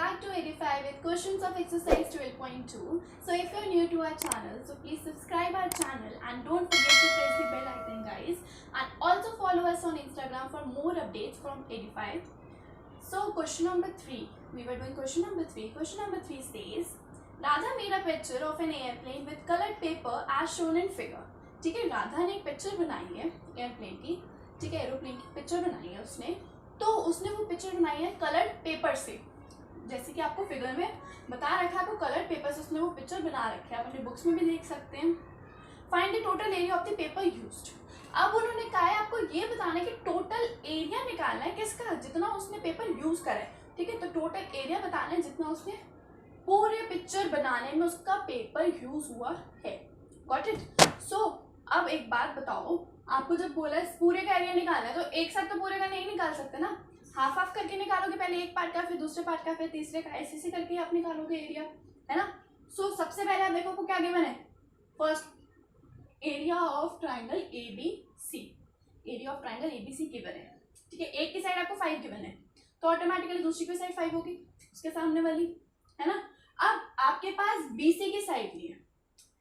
back to 85 with questions of exercise 12.2. So if you're new to our channel, so please subscribe our channel and don't forget to press the bell icon guys, and also follow us on Instagram for more updates from 85. So question number 3, we were doing question number 3. Question number 3 says, Radha made a picture of an airplane with colored paper as shown in figure. ठीक है, राधा ने एक picture बनाई है airplane की, ठीक है, aeroplane की पिक्चर बनाई है उसने, तो उसने वो पिक्चर बनाई है कलर्ड पेपर से, जैसे कि आपको फिगर में बता रखा है, आपको कलर्ड पेपर से उसने वो पिक्चर बना रखा है, आप अपने बुक्स में भी देख सकते हैं. Find the total area of the paper used. अब उन्होंने कहा है आपको ये बताना है कि टोटल एरिया निकालना है किसका, जितना उसने पेपर यूज करा है. ठीक है, तो टोटल एरिया बताना है जितना उसने पूरे पिक्चर बनाने में उसका पेपर यूज हुआ है. Got it. सो अब एक बात बताओ, आपको जब बोला है पूरे का एरिया निकालना है तो एक साथ तो पूरे का नहीं निकाल सकते ना, हाफ हाफ करके निकालोगे, पहले एक पार्ट का, फिर दूसरे पार्ट का, फिर तीसरे का, ऐसे करके आप निकालोगे एरिया, है ना. सो सबसे पहले आप देखो क्या गिवन है. First area of triangle ABC, area of triangle ABC given है. ठीक है, एक की साइड आपको 5 गिवन है, तो ऑटोमेटिकली दूसरी की साइड 5 होगी, उसके सामने वाली, है ना. अब आपके पास BC की साइड नहीं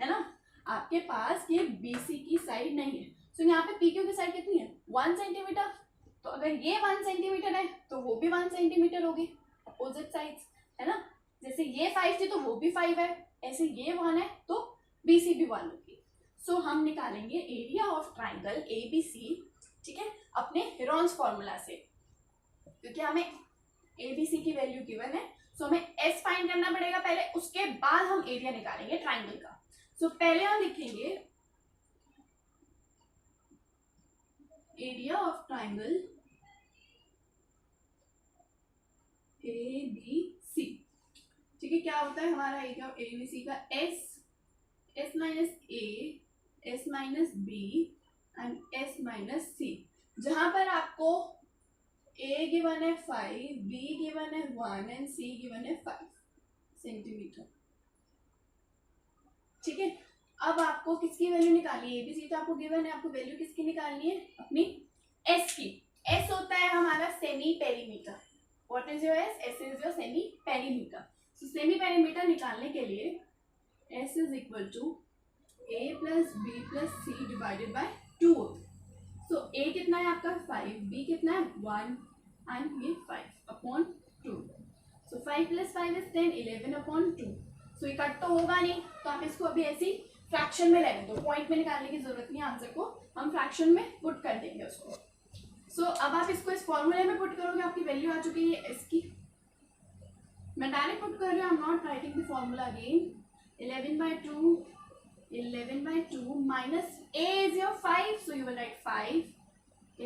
है ना, आपके पास ये BC की साइड नहीं है. सो यहाँ पे PQ की साइड कितनी है, 1 सेंटीमीटर. तो अगर ये 1 सेंटीमीटर है तो वो भी 1 सेंटीमीटर होगी, अपोजिट साइड्स, है ना. जैसे ये 5 थी तो वो भी 5 है, ऐसे ये 1 है तो BC भी 1 होगी. सो हम निकालेंगे एरिया ऑफ ट्राइंगल ABC, ठीक है, अपने हेरोन्स फॉर्मूला से, क्योंकि हमें ABC की वैल्यू गिवन है. सो हमें S फाइंड करना पड़ेगा पहले, उसके बाद हम एरिया निकालेंगे ट्राइंगल का. सो पहले हम लिखेंगे एरिया ऑफ ट्राइंगल ABC. ठीक है, क्या होता है हमारा एरिया ऑफ ABC का, S minus A, S minus B and S minus C. जहां पर आपको A गिवन है 5, B गिवन है 1 एंड C गिवन है 5 सेंटीमीटर. ठीक है, अब आपको किसकी वैल्यू निकालनी है, ABC तो आपको गिवन है, आपको वैल्यू किसकी निकालनी है, अपनी S की. S होता है हमारा semi perimeter. What is your S? S is your semi perimeter. So semi perimeter निकालने के लिए S is equal to A plus B plus C divided by 2 होता है. सो A कितना है आपका 5, B कितना है 1 एंड ये 5 upon 2. So 5 plus 5 is 10, 11 upon 2. सो ये कट तो होगा नहीं, तो आप इसको अभी ऐसी फ्रैक्शन में लेने दो, पॉइंट में निकालने की जरूरत नहीं है, आंसर को हम फ्रैक्शन में पुट कर देंगे उसको. सो अब आप इसको इस फॉर्मूले में पुट करोगे, आपकी वैल्यू आ चुकी है S की. मैं डायरेक्ट पुट कर रही हूँ, I am not writing the formula again. 11 by 2 minus A is your 5, so you will write 5.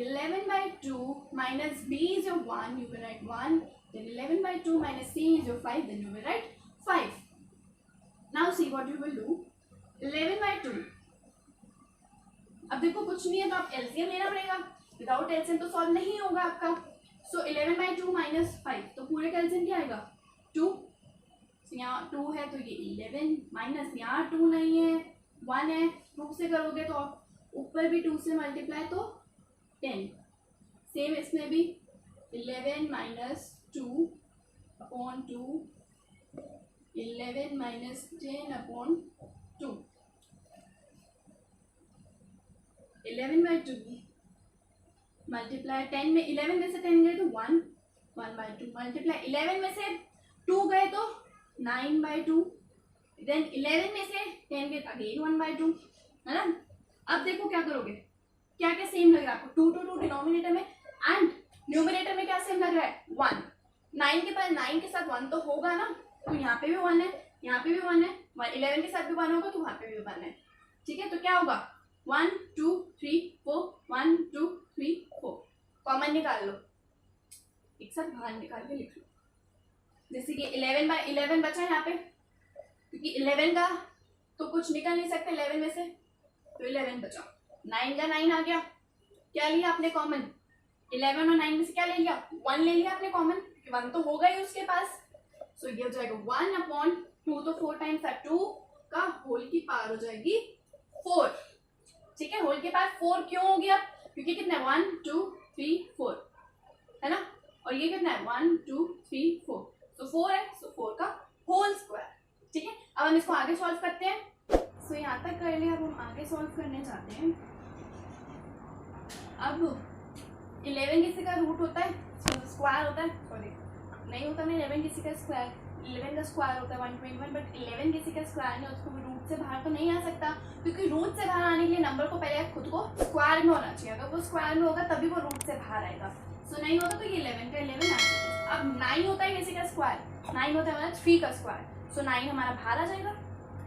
11 by 2 minus B is your 1, you will write 1. Then 11 by 2 minus C is your 5, then you will write 5. Now see what you will do. 11 by 2. अब देखो कुछ नहीं है तो आप LCM लेना पड़ेगा, without LCM तो सॉल्व नहीं होगा आपका. सो 11 by 2 minus 5, तो पूरे का LCM क्या आएगा 2. यहाँ 2 है तो ये 11 माइनस यहाँ 2 नहीं है 1 है, 2 से करोगे तो ऊपर भी 2 से मल्टीप्लाई तो 10. सेम इसमें भी 11 minus 2 upon 2, 11 minus 10 upon 2. 11 by 2 multiply 10 में 11 में से 10 गए तो 1 बाई 2 मल्टीप्लाई 11 में से 2 गए तो 9 बाई 2. देन 11 में से 10 गए अगेन 1 बाई 2, है ना. अब देखो क्या करोगे, क्या क्या सेम लग रहा है आपको, 2 डिनोमिनेटर में एंड न्यूमरेटर में क्या सेम लग रहा है 1. 9 के पास 9 के साथ 1 तो होगा ना, तो यहाँ पे भी 1 है, यहाँ पे भी 1 है, 11 के साथ भी 1 होगा तो वहाँ पे भी 1 है. ठीक है, तो क्या होगा 1 2 3 4, 1 2 3 4. कॉमन निकाल लो, एक साथ बाहर निकाल के लिख लो. जैसे कि 11 बाय 11 बचा यहाँ पे, क्योंकि 11 का तो कुछ निकल नहीं सकते 11 में से, तो 11 बचा. 9 का 9 आ गया, क्या लिया आपने कॉमन, 11 और 9 में से क्या ले लिया 1 ले लिया आपने कॉमन, 1 तो होगा ही उसके पास. सो ये हो जाएगा 1 अपॉन 2, तो 4 टाइम्स 2 का होल की पावर हो जाएगी 4. ठीक है, होल के पावर 4 क्यों हो गया, क्योंकि कितना है 1 2 3 4, है ना, और ये कितना है 1 2 3 4. तो 4 है, सो 4 का होल स्क्वायर। ठीक है, अब हम इसको आगे सॉल्व करते हैं। सो यहाँ तक कर लिया, अब हम आगे सॉल्व करने जाते हैं। अब 11 किसी का रूट होता है, स्क्वायर होता है, सॉरी नहीं होता ना 11 किसी का स्क्वायर, 11 का स्क्वायर होता है 121, बट 11 किसी का स्क्वायर नहीं, उसको रूट से बाहर तो नहीं आ सकता, क्योंकि रूट से बाहर आने के लिए नंबर को पहले खुद को स्क्वायर में होना चाहिए। अगर वो स्क्वायर में होगा तभी वो रूट से बाहर आएगा। सो नहीं होता तो ये 11 का 11 आ जाएगा। अब 9 होता है किसी का स्क्वायर, 9 होता है हमारा 3 का स्क्वायर, सो 9 हमारा बाहर आ जाएगा,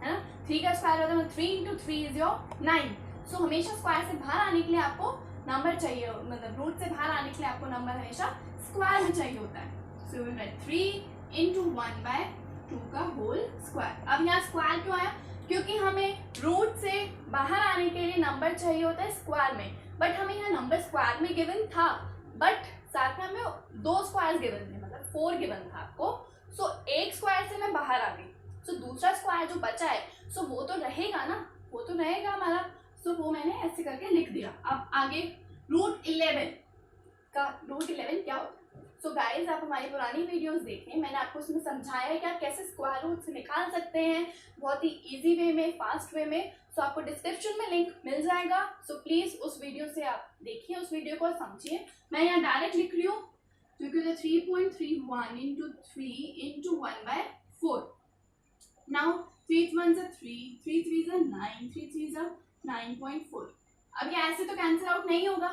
है ना। 3 का स्क्वायर होता है 3 इंटू 3 इज योर 9। सो हमेशा स्क्वायर से बाहर आने के लिए आपको नंबर चाहिए, मतलब रूट से बाहर आने के लिए आपको नंबर हमेशा स्क्वायर में चाहिए होता है। सो वी राइट 3 इंटू 1/2 का होल स्क्वायर। अब यहाँ स्क्वायर क्यों आया, क्योंकि हमें रूट से बाहर आने के लिए नंबर चाहिए होता है स्क्वायर में, बट हमें यहाँ नंबर स्क्वायर में गिवन था, बट साथ में हमें 2 स्क्वायर गिवन थे, मतलब 4 गिवन था आपको। सो एक स्क्वायर से मैं बाहर आ गई, सो दूसरा स्क्वायर जो बचा है सो वो तो रहेगा ना, वो तो रहेगा हमारा। सो वो मैंने ऐसे करके लिख दिया। अब आगे रूट 11 क्या होता है। सो गाइज आप हमारी पुरानी वीडियोस देखें, मैंने आपको उसमें समझाया है कि आप कैसे स्क्वायर रूट से निकाल सकते हैं बहुत ही इजी वे में, फास्ट वे में। सो आपको डिस्क्रिप्शन में लिंक मिल जाएगा। सो प्लीज़ उस वीडियो से आप देखिए, उस वीडियो को समझिए। मैं यहाँ डायरेक्ट लिख रही हूँ, क्योंकि 3.31 इंटू 3 इंटू 1/4। नाउ 3 1 3, 3 3 9, 3 3 9.4। अब ये ऐसे तो कैंसिल आउट नहीं होगा,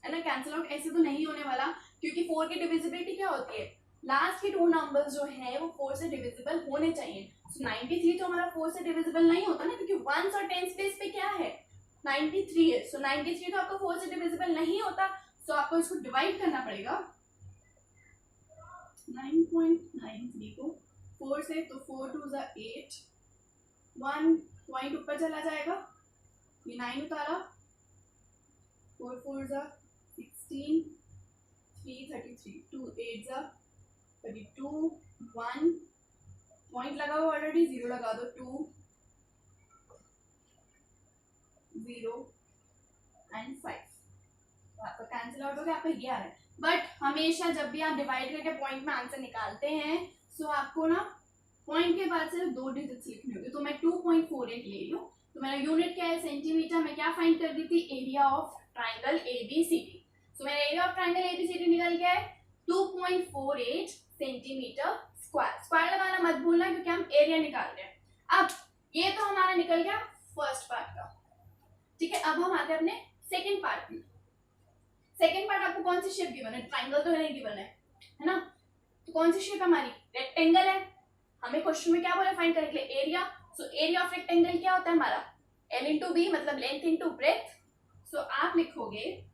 है ना, कैंसिल आउट ऐसे तो नहीं होने वाला, क्योंकि 4 की डिविजिबिलिटी क्या होती है, लास्ट के 2 नंबर्स जो है वो 4 से डिविजिबल होने चाहिए। सो 93 तो हमारा 4 से डिविजिबल नहीं होता ना, क्योंकि 1s और 10s प्लेस पे क्या है 93 है। सो 93 तो आपका 4 से डिविजिबल नहीं होता। सो आपको इसको डिवाइड करना पड़ेगा 9.93 को 4 से, तो 4 2 8, 1 पॉइंट ऊपर चला जाएगा, ये 9 उतारा, 4 4 16, 3 33, 2 8 32, 1 पॉइंट लगा हुआ ऑलरेडी, 0 लगा दो, 2 0 एंड 5। तो आपका कैंसिल आउट हो गया, आपका ये आ रहा है। बट हमेशा जब भी आप डिवाइड करके पॉइंट में आंसर निकालते हैं, सो आपको ना पॉइंट के बाद सिर्फ 2 डिजिट्स लिखने होंगे। तो मैं 2.48 ले लूँ, तो मेरा यूनिट क्या है सेंटीमीटर। मैं क्या फाइंड कर दी थी, एरिया ऑफ ट्राइंगल ABCD। सो मेरा एरिया ऑफ ट्राइंगल ABCD निकल गया है 2.48 सेंटीमीटर स्क्वायर। स्क्वायर लगाना मत भूलना, क्योंकि हम एरिया निकाल रहे हैं। अब ये तो हमारा निकल गया फर्स्ट पार्ट का, ठीक है। अब हम आते हैं अपने सेकेंड पार्ट में। सेकेंड पार्ट आपको कौन सी शेप गिवन है, ट्राइंगल तो नहीं गिवन है ना, तो कौन सी शेप हमारी रेक्टेंगल है। हमें क्वेश्चन में क्या बोला फाइंड करने के लिए, area. So area of rectangle क्या होता है हमारा, L इंटू बी, मतलब लेंथ इंटू ब्रेथ। सो आप लिखोगे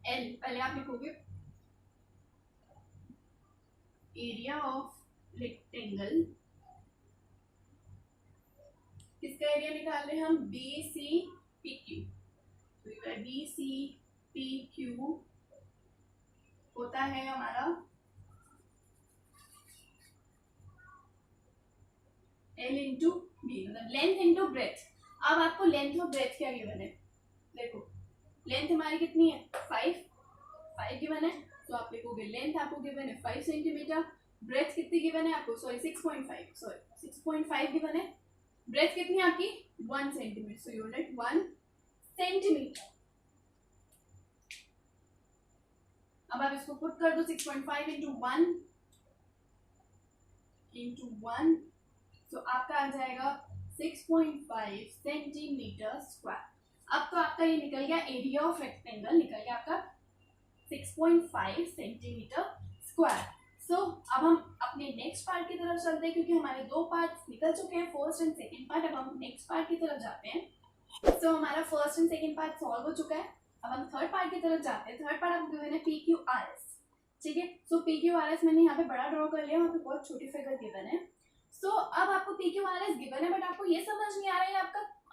L, पहले आप लिखोगे एरिया ऑफ रेक्टेंगल, किसका एरिया निकाल रहे हैं हम, BCPQ। तो BCPQ होता है हमारा L इंटू बी, मतलब लेंथ इंटू ब्रेथ। अब आपको लेंथ और ब्रेथ क्या गिवन है, देखो लेंथ हमारी कितनी है 5 गिवन है, तो आप लिखोगे लेंथ आपको गिवन है 5 सेंटीमीटर, ब्रेथ कितनी गिवन है आपको, सॉरी 6.5 गिवन है, ब्रेथ कितनी है आपकी 1 centimetre. So you right 1 centimetre. अब आप इसको पुट कर दो, 6.5 इंटू 1, तो आपका आ जाएगा 6.5 सेंटीमीटर स्क्वायर। अब तो आपका ये निकल गया एरिया ऑफ रेक्टेंगल, निकल गया आपका 6.5 सेंटीमीटर स्क्वायर। सो अब हम अपने नेक्स्ट पार्ट की तरफ चलते हैं, क्योंकि हमारे 2 पार्ट निकल चुके हैं, फर्स्ट एंड सेकंड पार्ट। अब हम नेक्स्ट पार्ट की तरफ जाते हैं। सो हमारा first and second part solve हो चुका है। अब हम थर्ड पार्ट की तरफ जाते हैं। थर्ड पार्ट आपको गिवन है PQRS, ठीक है। सो PQRS मैंने यहाँ पे बड़ा ड्रॉ कर लिया, वहाँ पे बहुत छोटी फिगर गिवन है। सो अब आपको PQRS गिवन है, बट आपको ये समझ नहीं आ रहा है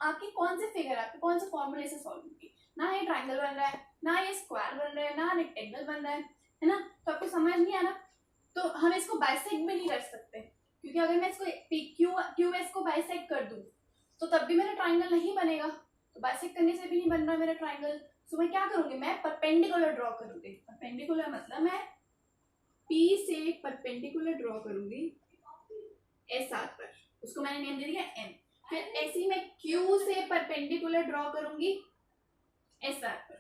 आपकी कौन से फिगर, आपके कौन से फॉर्मूले से सॉल्व होगी। ना ये ट्राइंगल बन रहा है, ना ये स्क्वायर बन रहा है, ना रेक्टेंगल बन रहा है ना, तो आपको समझ नहीं आ रहा। तो हम इसको बाइसेक्ट भी नहीं कर सकते, क्योंकि अगर मैं इसको QS को बाइसेक्ट कर दूं तो तब भी मेरा ट्राइंगल नहीं बनेगा, तो बाइसेक्ट करने से भी नहीं बन रहा मेरा ट्राइंगल। सो मैं क्या करूंगी, मैं परपेंडिकुलर ड्रॉ करूंगी। परपेंडिकुलर मतलब मैं P से एक परपेंडिकुलर ड्रॉ करूंगी SR पर, उसको मैंने नेम दे दिया M। फिर ऐसे ही मैं Q से परपेंडिकुलर ड्रॉ करूंगी SR पर।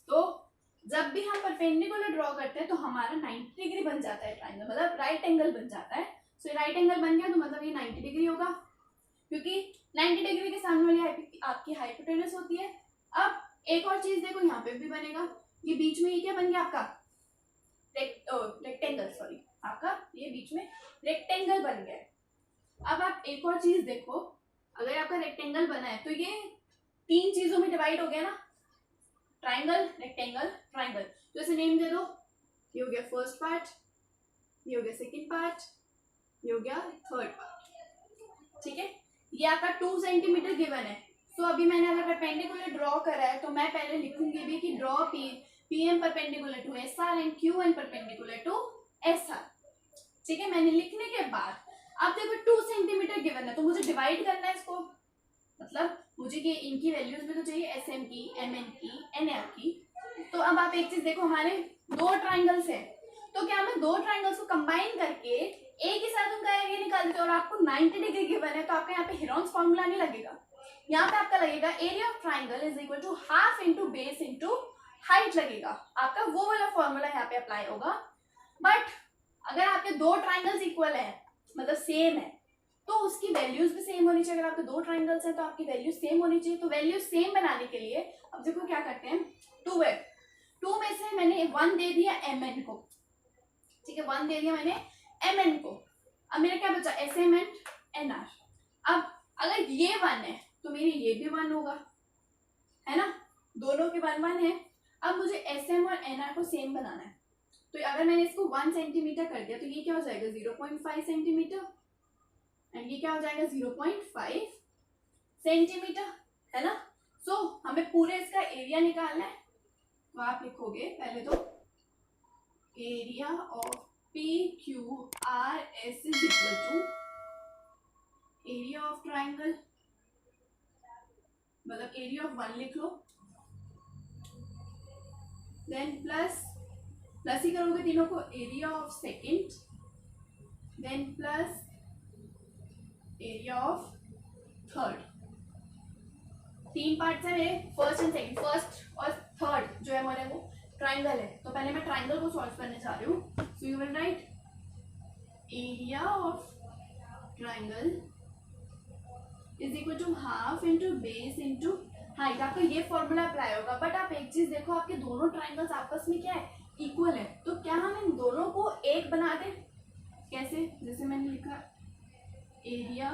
तो जब भी हम परपेंडिकुलर ड्रॉ करते हैं तो हमारा 90 डिग्री बन जाता है ट्राइंगल, मतलब राइट एंगल बन जाता है। सो राइट एंगल बन गया तो मतलब ये 90 डिग्री होगा, क्योंकि 90 डिग्री के सामने वाली आपकी हाइपोटेनस होती है। अब एक और चीज देखो, यहाँ पे भी बनेगा, ये बीच में ये क्या बन गया आपका रेक्टेंगल, सॉरी आपका ये बीच में रेक्टेंगल बन गया। अब आप एक और चीज देखो, अगर आपका रेक्टेंगल बना है तो ये 3 चीजों में डिवाइड हो गया ना, ट्राइंगल रेक्टेंगल ट्राइंगल। तो इसे नेम दे दो, ये हो गया फर्स्ट पार्ट, ये हो गया सेकंड पार्ट, ये हो गया थर्ड पार्ट। ठीक है, ये आपका 2 सेंटीमीटर गिवन है। सो अभी मैंने अगर परपेंडिकुलर ड्रॉ करा है तो मैं पहले लिखूंगी भी कि draw PM perpendicular to SR and QN perpendicular to SR। ठीक है, मैंने लिखने के बाद अब देखो 2 सेंटीमीटर गिवन है तो मुझे डिवाइड करना है इसको, मतलब मुझे ये इनकी वैल्यूज भी तो चाहिए, SM की, MN की, NR की। तो अब आप एक चीज देखो, हमारे 2 ट्राइंगल्स है, तो क्या मैं 2 ट्राइंगल्स को कंबाइन करके एक ही साथ उनका एरिया निकाल देते, और आपको 90 डिग्री गिवन है तो आपका यहाँ पे हेरॉन्स फॉर्मूला नहीं लगेगा, यहाँ पे आपका लगेगा area of triangle is equal to half into base into height लगेगा, आपका वो वाला फॉर्मूला यहाँ पे अप्लाई होगा। बट अगर आपके 2 ट्राइंगल्स इक्वल है, मतलब सेम है, तो उसकी वैल्यूज भी सेम होनी चाहिए। अगर आपके 2 ट्राइंगल्स हैं तो आपकी वैल्यू सेम होनी चाहिए। तो वैल्यू सेम बनाने के लिए अब देखो क्या करते हैं, 2 है, 2 में से मैंने 1 दे दिया MN को, ठीक है 1 दे दिया मैंने MN को। अब मेरा क्या बचा SM एंड NR। अब अगर ये 1 है तो मेरी ये भी 1 होगा, है ना, दोनों के 1 1 है। अब मुझे SM और NR को सेम बनाना है, तो अगर मैंने इसको 1 सेंटीमीटर कर दिया तो ये क्या हो जाएगा 0.5 सेंटीमीटर, एंड ये क्या हो जाएगा 0.5 सेंटीमीटर, है ना। सो हमें पूरे इसका एरिया निकालना है, तो आप लिखोगे पहले तो area of PQRS is equal to area of triangle, मतलब एरिया ऑफ 1 लिख लो, देन प्लस ही करोगे तीनों को, area of second, then plus area of third. 3 parts है मेरे, फर्स्ट एंड सेकंड। फर्स्ट और थर्ड जो है हमारे वो ट्राइंगल है, तो पहले मैं ट्राइंगल को सॉल्व करने जा रही हूँ। So you will write area of triangle is equal to half into base into height. आपका ये फॉर्मूला अप्लाई होगा। बट आप एक चीज देखो, आपके दोनों ट्राइंगल्स आपस में क्या है, इक्वल है, तो क्या हम इन दोनों को एक बना दें? कैसे? जैसे मैंने लिखा area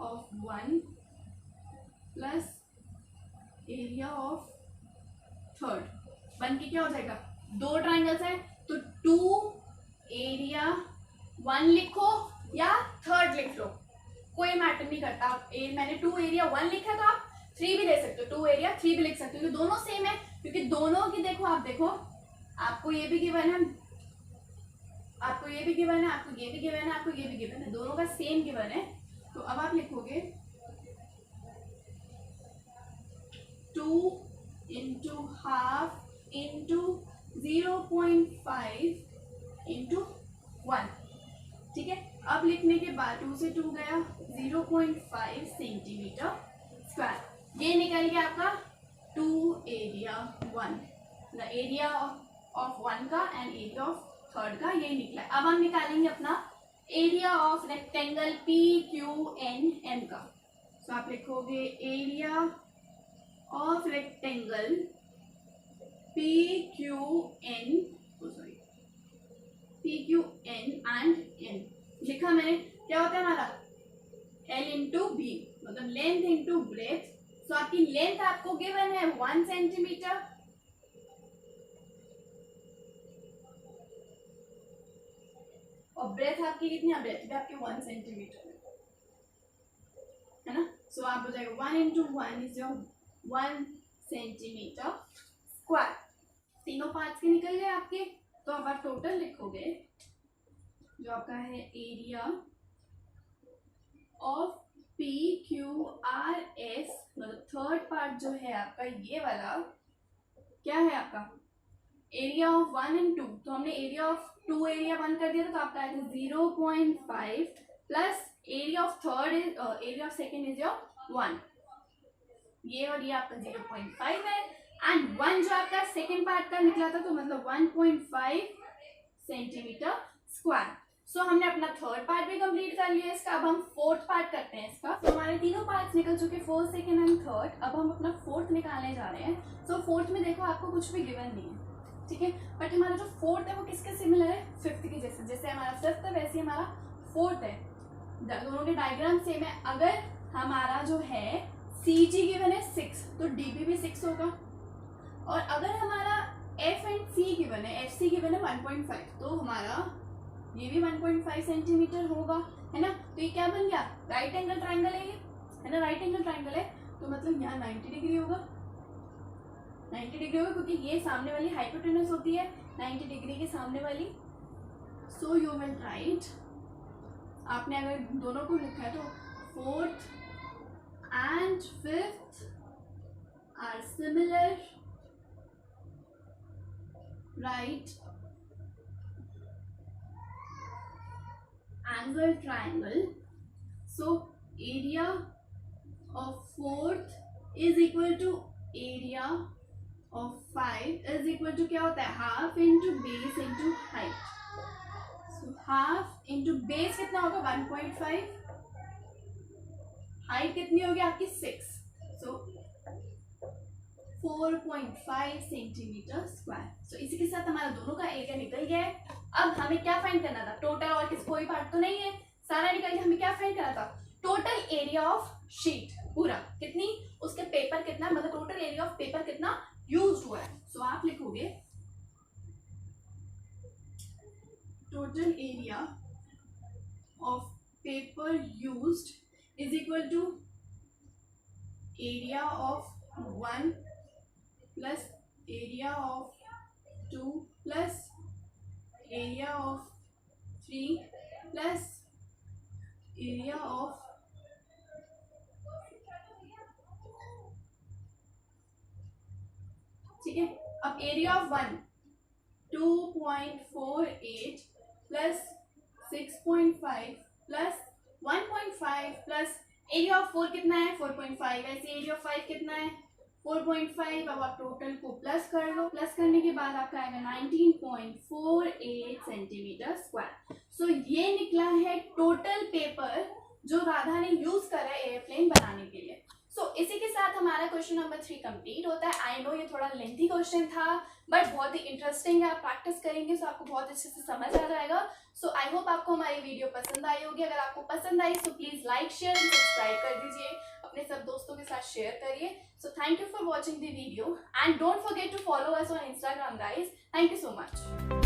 of 1 plus area of third, बन के क्या हो जाएगा, 2 ट्राइंगल्स है तो 2 एरिया 1 लिखो या थर्ड लिख लो, कोई मैटर नहीं करता। मैंने 2 एरिया 1 लिखा तो आप 3 भी ले सकते हो, 2 एरिया 3 भी लिख सकते हो, क्योंकि दोनों सेम है। क्योंकि दोनों की देखो, आप देखो, आपको ये भी गिवन है, आपको ये भी गिवन है, आपको ये भी गिवन है, आपको ये भी गिवन है, दोनों का सेम गिवन है। तो अब आप लिखोगे 2 इंटू हाफ इंटू 0.5 इंटू 1, ठीक है। अब लिखने के बाद 2 से 2 गया, 0.5 सेंटीमीटर स्क्वायर। ये निकल गया आपका 2 एरिया 1, द एरिया ऑफ 1 का एंड एरिया ऑफ थर्ड का, ये निकला। अब हम निकालेंगे अपना एरिया ऑफ रेक्टेंगल PQNM का। सो आप लिखोगे area of rectangle PQN and N लिखा मैंने। क्या होता है हमारा L इंटू बी, मतलब लेंथ इंटू ब्रेथ। सो आपकी लेंथ आपको गिवन है 1 सेंटीमीटर, और ब्रेथ आपकी कितनी है, ब्रेथ भी आपकी 1 सेंटीमीटर है ना। सो आप हो जाएगा 1 into 1 is your 1 centimetre square. तीनों पार्ट्स के निकल गए आपके। तो अब आप टोटल लिखोगे जो आपका है एरिया ऑफ PQRS, मतलब थर्ड पार्ट जो है आपका ये वाला, क्या है आपका एरिया ऑफ 1 एंड 2, तो हमने एरिया ऑफ 2 एरिया 1 कर दिया था, तो आपका आएगा 0.5 plus area of third is area of second is your 1, ये और ये आपका 0.5 है, एंड 1 जो आपका सेकेंड पार्ट का निकला था, तो मतलब 1.5 सेंटीमीटर स्क्वायर। सो हमने अपना थर्ड पार्ट भी कंप्लीट कर लिया इसका। अब हम फोर्थ पार्ट करते हैं इसका। तो हमारे तीनों पार्ट्स निकल चुके, फोर्थ, सेकेंड एंड थर्ड। अब हम अपना फोर्थ निकालने जा रहे हैं। सो फोर्थ में देखो आपको कुछ भी गिवन नहीं है, ठीक है, बट हमारा जो फोर्थ है वो किसके सिमिलर है, फिफ्थ के जैसे। जैसे हमारा फिफ्थ है वैसे हमारा फोर्थ है, दोनों के डायग्राम सेम है। अगर हमारा जो है सी जी गिवन है 6, तो डी बी भी 6 होगा, और अगर हमारा एफ एंड सी गिवन है, एफ सी गिवन है 1.5, तो हमारा ये भी 1.5 सेंटीमीटर होगा, है ना। तो ये क्या बन गया, राइट एंगल ट्राइंगल है ये, है ना, राइट एंगल ट्राइंगल है, तो मतलब यहाँ 90 डिग्री होगा, 90 डिग्री होगा, क्योंकि ये सामने वाली हाइपोटेनस होती है 90 डिग्री के सामने वाली। सो यू विल राइट, आपने अगर दोनों को लिखा है तो fourth and fifth are similar, right angle triangle. So area of fourth is equal to area of 5 is equal to क्या होता है, half into base into height. So half into base कितना होगा 1.5, height कितनी होगी आपकी 6, so 4.5 सेंटीमीटर स्क्वायर। सो इसी के साथ हमारा दोनों का एरिया निकल गया है। अब हमें क्या फाइंड करना था, टोटल, और किस कोई पार्ट तो नहीं है, सारा निकल गया। हमें क्या फाइंड करना था, टोटल एरिया ऑफ शीट पूरा कितनी, उसके पेपर कितना, मतलब टोटल एरिया ऑफ पेपर कितना यूज हुआ है। सो आप लिखोगे total area of paper used is equal to area of 1 plus area of 2 plus area of 3 plus area of ठीक है। अब area of 1 2.48 plus 6.5 plus 1.5 plus area of 4 कितना है 4.5, ऐसे एरिया ऑफ 5 कितना है 4.5। अब आप टोटल को प्लस कर लो, प्लस करने के बाद आपका आएगा 19.48 सेंटीमीटर स्क्वायर। सो ये निकला है टोटल पेपर जो राधा ने यूज करा है एयरप्लेन बनाने के लिए। सो इसी के साथ हमारा क्वेश्चन नंबर 3 कंप्लीट होता है। आई नो ये थोड़ा लेंथी क्वेश्चन था, बट बहुत ही इंटरेस्टिंग है। आप प्रैक्टिस करेंगे तो आपको बहुत अच्छे से समझ आ जाएगा। सो आई होप आपको हमारी वीडियो पसंद आई होगी। अगर आपको पसंद आई तो please like, share and subscribe कर दीजिए, अपने सब दोस्तों के साथ शेयर करिए। So thank you for watching the video and don't forget to follow us on Instagram guys. Thank you so much.